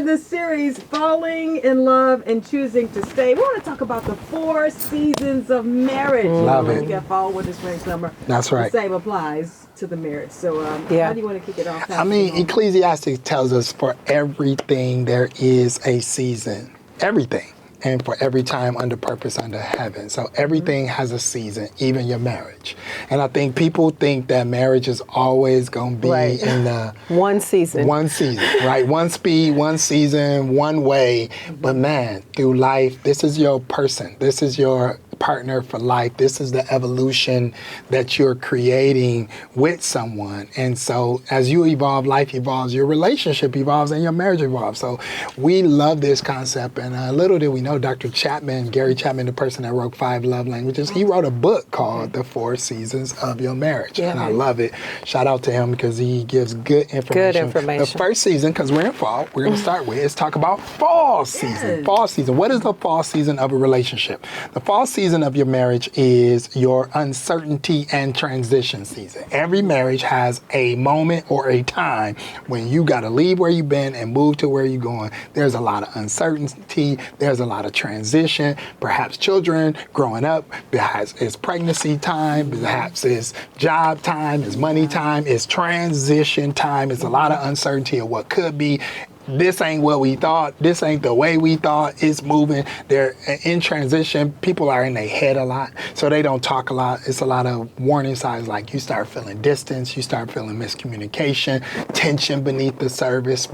in this series, Falling in Love and Choosing to Stay. We want to talk about the 4 seasons of marriage. Love it. You got fall, winter, spring, summer. That's right. The same applies to the marriage. So how do you want to kick it off? I mean, Ecclesiastes tells us for everything there is a season. Everything. And for every time under purpose under heaven. So everything has a season, even your marriage. And I think people think that marriage is always going to be in the... one season. One season, right? One speed, one season, one way. But man, through life, this is your person. This is your partner for life. This is the evolution that you're creating with someone. And so as you evolve, life evolves, your relationship evolves, and your marriage evolves. So we love this concept. And little did we know, Dr. Chapman, Gary Chapman, the person that wrote 5 Love Languages, he wrote a book called The 4 Seasons of Your Marriage. And I love it. Shout out to him because he gives good information. Good information. The first season, because we're in fall, we're going to start with, is talk about fall season. Fall season. What is the fall season of a relationship? The fall season of your marriage is your uncertainty and transition season. Every marriage has a moment or a time when you got to leave where you've been and move to where you're going. There's a lot of uncertainty. There's a lot of transition. Perhaps children growing up. Perhaps it's pregnancy time. Perhaps it's job time. It's money time. It's transition time. It's a lot of uncertainty of what could be. This ain't what we thought. This ain't the way we thought. It's moving. They're in transition. People are in their head a lot, so they don't talk a lot. It's a lot of warning signs like you start feeling distance, you start feeling miscommunication, tension beneath the surface,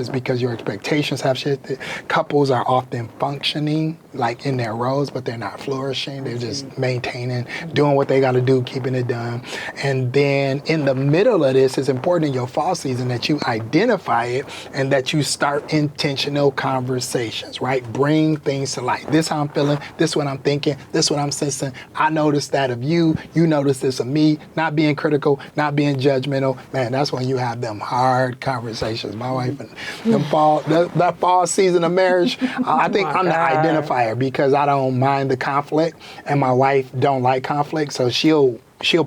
because your expectations have shifted. Couples are often functioning like in their roles, but they're not flourishing. They're just maintaining, doing what they got to do, keeping it done. And then in the middle of this, it's important in your fall season that you identify it and that you start intentional conversations, right? Bring things to light. This how I'm feeling. This what I'm thinking. This what I'm sensing. I notice that of you. You notice this of me. Not being critical, not being judgmental. Man, that's when you have them hard conversations. My wife and that fall season of marriage, I think I'm the identifier because I don't mind the conflict, and my wife don't like conflict, so she'll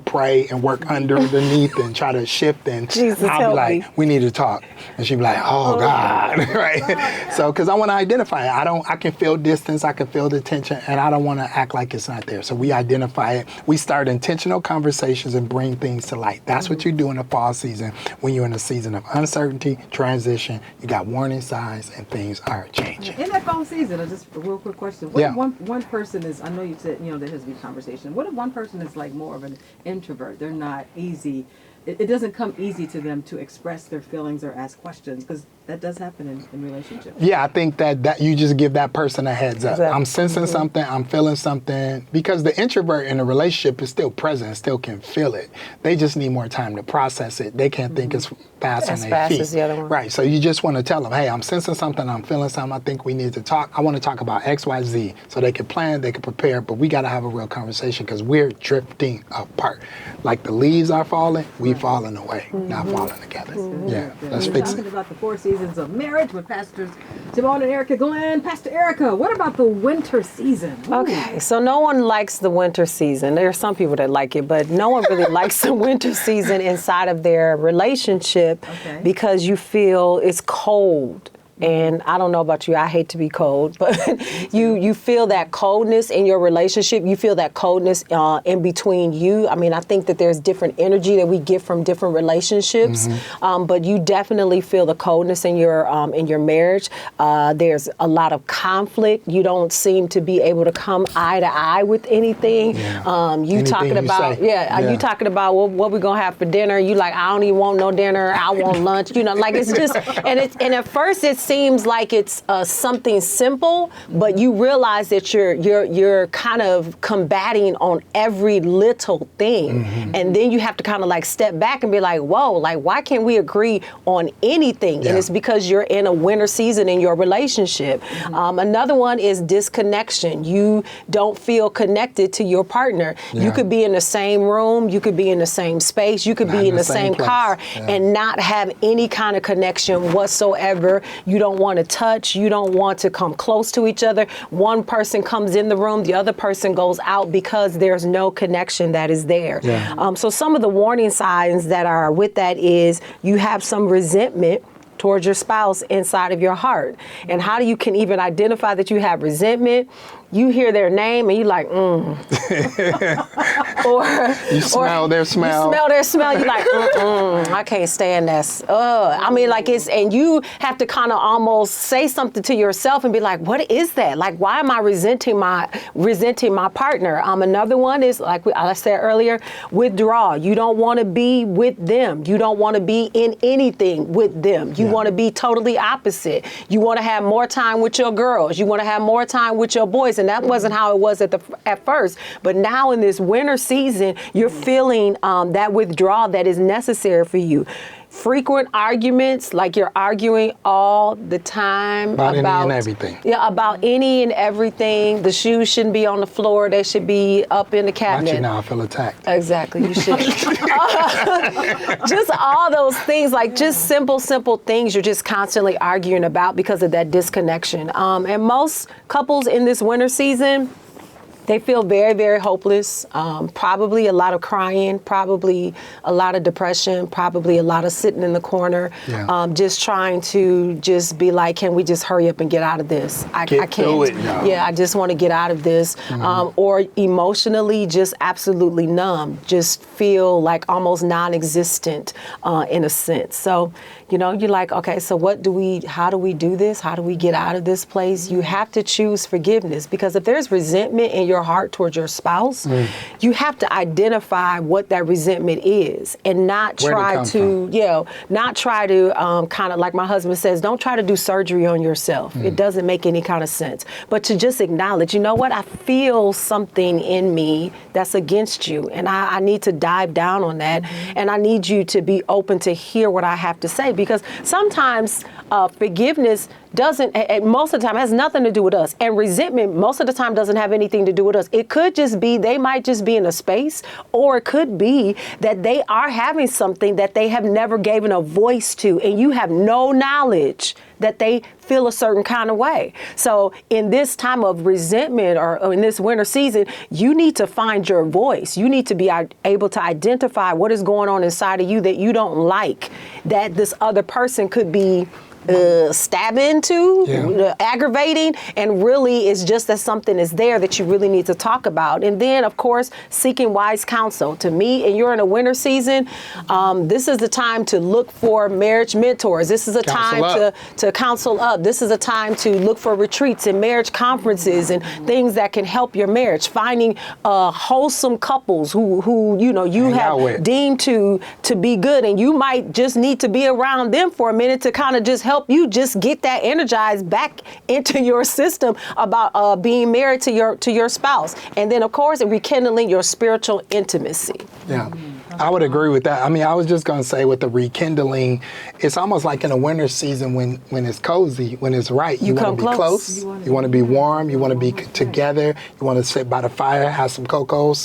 pray and work underneath and try to shift, and Jesus, I'll be like, we need to talk. And she'll be like, oh God, right? So, because I want to identify it. I can feel distance, I can feel the tension, and I don't want to act like it's not there. So we identify it. We start intentional conversations and bring things to light. That's what you do in the fall season when you're in a season of uncertainty, transition, you got warning signs, and things are changing. In that fall season, just a real quick question. What if one person is, I know you said, there has to be conversation. What if one person is like more of an introvert? They're not easy. It doesn't come easy to them to express their feelings or ask questions, because that does happen in relationships. Yeah, I think that you just give that person a heads up. Exactly. I'm sensing something, I'm feeling something, because the introvert in a relationship is still present, still can feel it. They just need more time to process it. They can't think as fast on their feet. As the other one. Right, so you just want to tell them, hey, I'm sensing something, I'm feeling something, I think we need to talk. I want to talk about X, Y, Z, so they can plan, they can prepare, but we got to have a real conversation because we're drifting apart. Like the leaves are falling, we falling away, not falling together. Yeah, let's fix it. Talking about the 4 seasons of marriage with Pastors Jermone and Erica Glenn. Pastor Erica, what about the winter season? Ooh. Okay, so no one likes the winter season. There are some people that like it, but no one really likes the winter season inside of their relationship because you feel it's cold. And I don't know about you, I hate to be cold, but you feel that coldness in your relationship. You feel that coldness in between you. I mean, I think that there's different energy that we get from different relationships, but you definitely feel the coldness in your marriage. There's a lot of conflict. You don't seem to be able to come eye to eye with anything. You talking about what we gonna have for dinner. You like, I don't even want no dinner. I want lunch. Like it's just, and at first it's seems like it's something simple, but you realize that you're kind of combating on every little thing, and then you have to kind of like step back and be like, whoa, like why can't we agree on anything? And it's because you're in a winter season in your relationship. Another one is disconnection. You don't feel connected to your partner. You could be in the same room, you could be in the same space, you could be in the same car and not have any kind of connection whatsoever. You don't want to touch. You don't want to come close to each other. One person comes in the room, the other person goes out because there's no connection that is there. So some of the warning signs that are with that is you have some resentment towards your spouse inside of your heart. And how you can even identify that you have resentment. You hear their name and you like, or you smell their smell. You smell their smell. You like, I can't stand that. I mean, like and you have to kind of almost say something to yourself and be like, what is that? Like, why am I resenting my partner? Another one is like I said earlier, withdraw. You don't want to be with them. You don't want to be in anything with them. You want to be totally opposite. You want to have more time with your girls. You want to have more time with your boys. And that wasn't how it was at first. But now in this winter season, you're feeling that withdrawal that is necessary for you. Frequent arguments, like you're arguing all the time about any and everything. Yeah, about any and everything. The shoes shouldn't be on the floor; they should be up in the cabinet. Not you now, I feel attacked. Exactly, you should. Just all those things, like just simple things you're just constantly arguing about because of that disconnection. And most couples in this winter season, they feel very, very hopeless, probably a lot of crying, probably a lot of depression, probably a lot of sitting in the corner, just trying to just be like, can we just hurry up and get out of this? I can't. Through it, no. Yeah, I just want to get out of this. Or emotionally just absolutely numb, just feel like almost non-existent in a sense. So, you're like, okay, so how do we do this? How do we get out of this place? You have to choose forgiveness, because if there's resentment in your heart towards your spouse, you have to identify what that resentment is and not try to kind of, like my husband says, don't try to do surgery on yourself. It doesn't make any kind of sense. But to just acknowledge, you know what, I feel something in me that's against you, and I need to dive down on that, and I need you to be open to hear what I have to say. Because sometimes forgiveness most of the time has nothing to do with us. And resentment most of the time doesn't have anything to do with us. It could just be, they might just be in a space, or it could be that they are having something that they have never given a voice to, and you have no knowledge that they feel a certain kind of way. So in this time of resentment, or in this winter season, you need to find your voice. You need to be able to identify what is going on inside of you that you don't like, that this other person could be stabbing to, aggravating, and really it's just that something is there that you really need to talk about. And then, of course, seeking wise counsel. To me, and you're in a winter season, this is the time to look for marriage mentors. This is a time to counsel up. This is a time to look for retreats and marriage conferences and things that can help your marriage. Finding wholesome couples who you have deemed to be good, and you might just need to be around them for a minute to kind of just help you just get that energized back into your system about being married to your spouse. And then, of course, rekindling your spiritual intimacy. Yeah. I would agree with that. I mean, I was just going to say with the rekindling, it's almost like in a winter season when it's cozy, when it's right. You want to be close. You want to be warm. You want to be together. You want to sit by the fire, have some cocoa,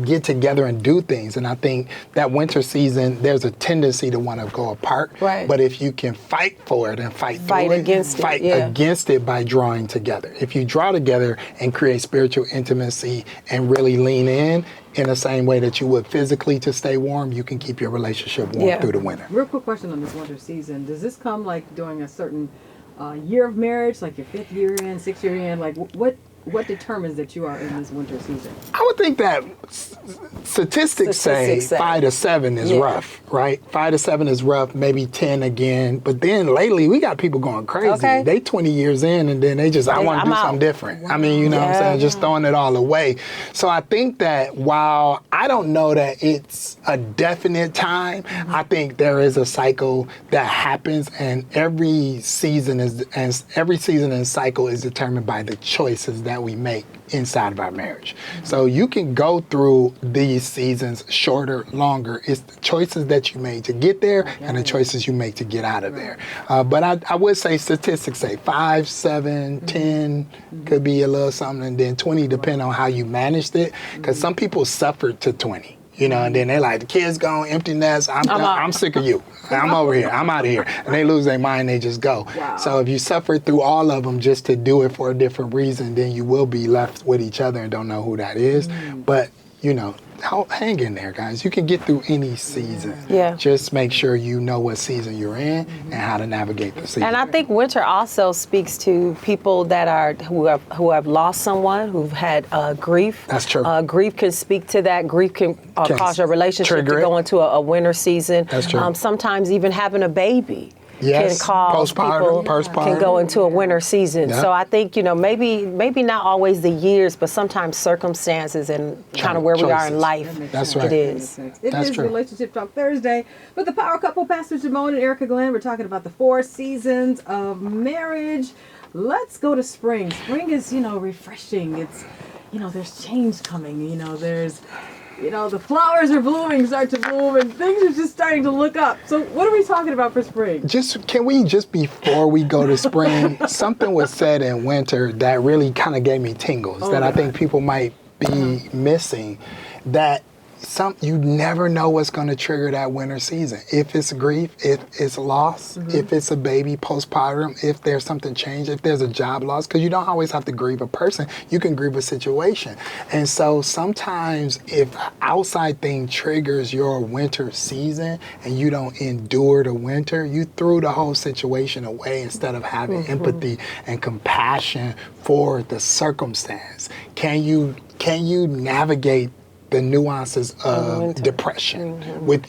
get together and do things. And I think that winter season, there's a tendency to want to go apart. Right. But if you can fight for it and fight against it by drawing together. If you draw together and create spiritual intimacy and really lean in the same way that you would physically to stay warm, you can keep your relationship warm through the winter. Real quick question on this winter season. Does this come like during a certain year of marriage, like your 5th year in, 6th year in? Like what determines that you are in this winter season? I would think that statistics say 5 to 7 is rough, right? 5 to 7 is rough, maybe 10 again. But then lately, we got people going crazy. Okay. They 20 years in, and then they just, I want to do something different. Wow. I mean, you know what I'm saying? Just throwing it all away. So I think that while I don't know that it's a definite time, I think there is a cycle that happens, and every season and cycle is determined by the choices that we make inside of our marriage. So you can go through these seasons shorter, longer. It's the choices that you made to get there and the choices you make to get out of there. But I would say statistics say 5, 7, 10 could be a little something, and then 20 depend on how you managed it. Because some people suffered to 20. And then they're like, the kids gone, empty nest, I'm sick of you. I'm over here, I'm out of here. And they lose their mind, they just go. Wow. So if you suffer through all of them just to do it for a different reason, then you will be left with each other and don't know who that is. But hang in there, guys. You can get through any season. Yeah. Just make sure you know what season you're in and how to navigate the season. And I think winter also speaks to people that who have lost someone, who've had grief. That's true. Grief can speak to that. Grief can cause your relationship to go into a winter season. That's true. Sometimes even having a baby. Yes, can cause people can go into a winter season. Yep. So I think maybe not always the years, but sometimes circumstances and kind of where we are in life. That's right. It is. It is Relationship Talk Thursday with the power couple, Pastor Jermone and Erica Glenn. We're talking about the 4 seasons of marriage. Let's go to spring. Spring is refreshing. It's there's change coming. There's the flowers are blooming, start to bloom, and things are just starting to look up. So what are we talking about for spring? Can we before we go to spring, something was said in winter that really kind of gave me tingles I think people might be missing, that you never know what's going to trigger that winter season. If it's grief, if it's loss, if it's a baby postpartum, if there's something changed, if there's a job loss, because you don't always have to grieve a person, you can grieve a situation. And so sometimes if outside thing triggers your winter season and you don't endure the winter, you threw the whole situation away instead of having empathy and compassion for the circumstance. Can you navigate the nuances of depression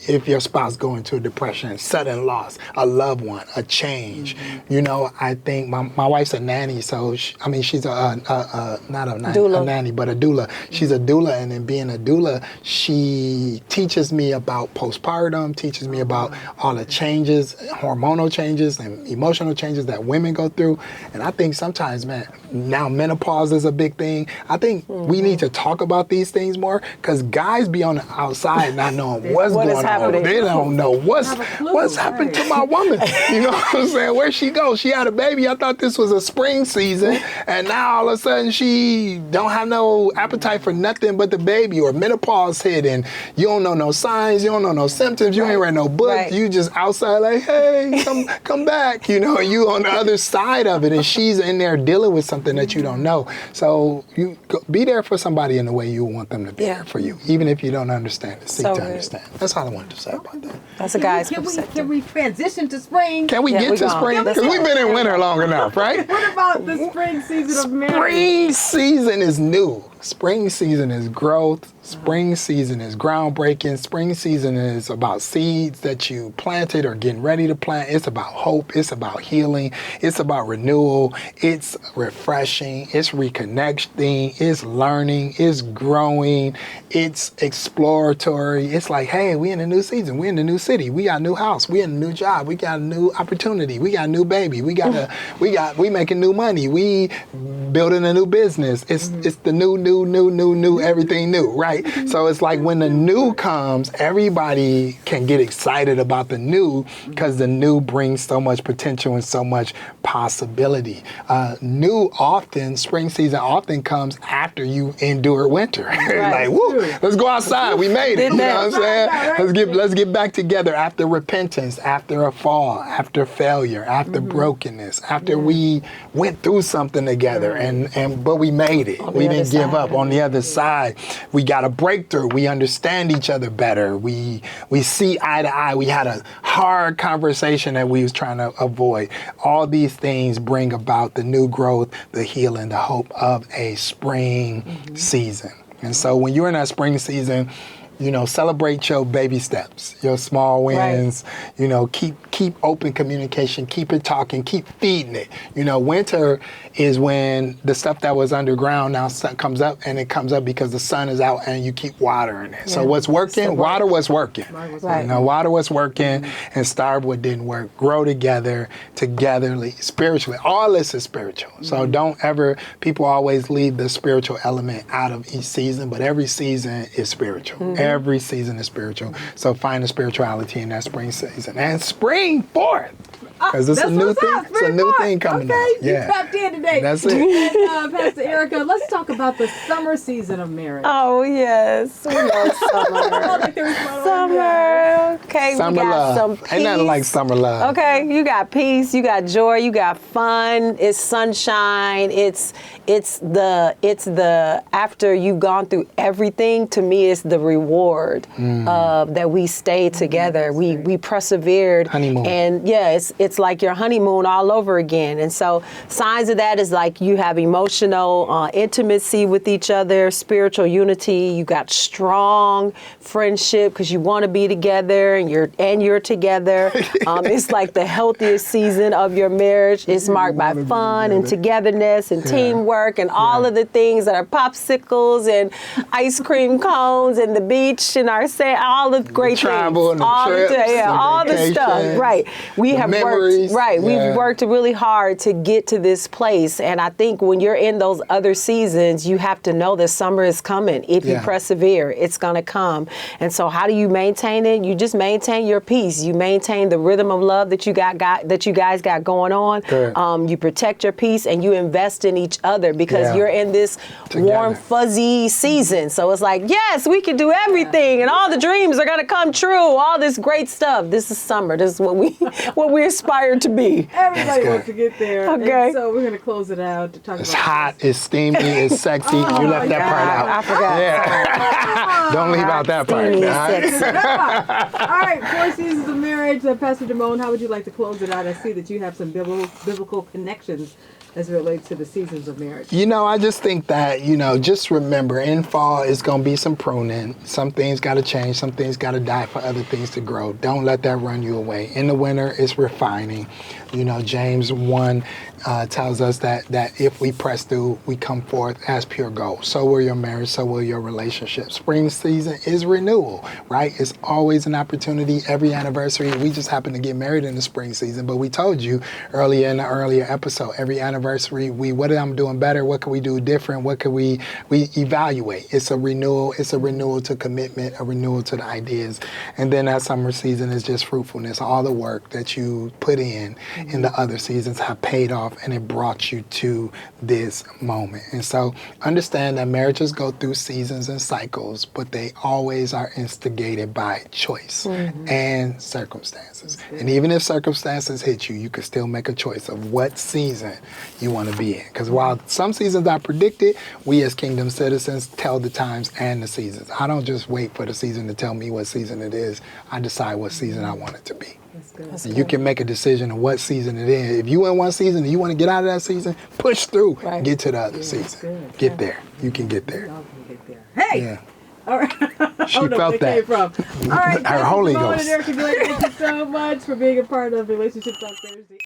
if your spouse going to a depression, sudden loss, a loved one, a change? I think my wife's a nanny, so she's not a nanny, but a doula. She's a doula, and in being a doula, she teaches me about postpartum, teaches me about all the changes, hormonal changes and emotional changes that women go through. And I think sometimes, now menopause is a big thing. I think we need to talk about these things more, because guys be on the outside not knowing what's going on. They don't know what's happened to my woman. You know what I'm saying? Where'd she go? She had a baby. I thought this was a spring season, and now all of a sudden she don't have no appetite for nothing but the baby, or menopause hit, and you don't know no signs, you don't know no symptoms, you ain't read no book, you just outside like, hey, come back. You on the other side of it, and she's in there dealing with something that you don't know. So you be there for somebody in the way you want them to be there for you, even if you don't understand it. Seek to understand. That's all I wanted to say about that. That's a guy's perspective. Can we transition to spring? Can we get to spring? Because we've been in winter long enough, right? What about the spring season of marriage? Spring season is new. Spring season is growth. Spring season is groundbreaking. Spring season is about seeds that you planted or getting ready to plant. It's about hope. It's about healing. It's about renewal. It's refreshing. It's reconnecting. It's learning. It's growing. It's exploratory. It's like, hey, we in a new season. We in a new city. We got a new house. We in a new job. We got a new opportunity. We got a new baby. We making new money. We building a new business. It's the new, everything new, right? So it's like when the new comes, everybody can get excited about the new, because the new brings so much potential and so much possibility. Spring season often comes after you endure winter. Like, woo, let's go outside. We made it. You know what I'm saying? Let's get back together after repentance, after a fall, after failure, after brokenness, after we went through something together, but we made it. We didn't give up. On the other side, we got a breakthrough. We understand each other better. We see eye to eye. We had a hard conversation that we was trying to avoid. All these things bring about the new growth, the healing, the hope of a spring season. And so when you're in that spring season, celebrate your baby steps, your small wins. Right. Keep open communication, keep it talking, keep feeding it. Winter is when the stuff that was underground now comes up, and it comes up because the sun is out and you keep watering it. Yeah. So what's working? Water was working. Right. Water was working, and starve what didn't work. Grow togetherly, spiritually. All this is spiritual. So don't ever, people always leave the spiritual element out of each season, but every season is spiritual. Every season is spiritual. So find the spirituality in that spring season and spring forth. Because it's a new thing. It's a new thing coming okay, up. you tapped in today. That's it. And, Pastor Erica, let's talk about the summer season of marriage. Oh yes, we love summer. Summer. Okay, Summer we got love. some peace. Ain't nothing like summer love. Okay, you got peace, you got joy, you got fun. It's sunshine. It's the after you've gone through everything. To me, it's the reward that we stayed together. We persevered. Honeymoon. And yeah, it's like your honeymoon all over again. And so signs of that is like you have emotional intimacy with each other, spiritual unity. You got strong friendship because you want to be together and you're together. It's like the healthiest season of your marriage. It's marked by fun and togetherness and teamwork and all of the things that are popsicles and ice cream cones and the beach and our all the great travel things. and the All trips all and the stuff. vacations, Right. We the have memories. worked. Right. Yeah. We've worked really hard to get to this place. And I think when you're in those other seasons, you have to know that summer is coming. If you persevere, it's going to come. And so how do you maintain it? You just maintain your peace. You maintain the rhythm of love that you guys got going on. Good. You protect your peace and you invest in each other because you're in this warm, fuzzy season. So it's like, yes, we can do everything and all the dreams are going to come true. All this great stuff. This is summer. This is what we aspire to be. Everybody wants to get there. Okay. And so we're going to close it out to talk It's about hot, it's steamy, it's sexy. You left that part out. I forgot. Yeah. Don't leave out that part. Steamy, all right? sexy. All right, 4 seasons of marriage. Pastor Jermone, how would you like to close it out? I see that you have some biblical connections as it relates to the seasons of marriage. You know, I just think that, just remember, in fall, it's going to be some pruning. Some things got to change. Some things got to die for other things to grow. Don't let that run you away. In the winter, it's refining. James 1 tells us that if we press through, we come forth as pure gold. So will your marriage, so will your relationship. Spring season is renewal, right? It's always an opportunity. Every anniversary, we just happen to get married in the spring season, but we told you earlier in the earlier episode, every anniversary, what am I doing better? What can we do different? What can we evaluate? It's a renewal. It's a renewal to commitment, a renewal to the ideas. And then that summer season is just fruitfulness. All the work that you put in the other seasons have paid off, and it brought you to this moment. And so understand that marriages go through seasons and cycles, but they always are instigated by choice and circumstances. And even if circumstances hit you, you can still make a choice of what season you want to be in. Because while some seasons are predicted, we as kingdom citizens tell the times and the seasons. I don't just wait for the season to tell me what season it is. I decide what season I want it to be. That's You can make a decision of what season it is. If you in one season and you want to get out of that season, push through, get to the other season. good. Get there. You can get there. Y'all can get there. Hey! Yeah. All right. She felt that. Came from. All right. Her Holy Jermone Ghost. and Erica, thank you so much for being a part of Relationships on Thursday.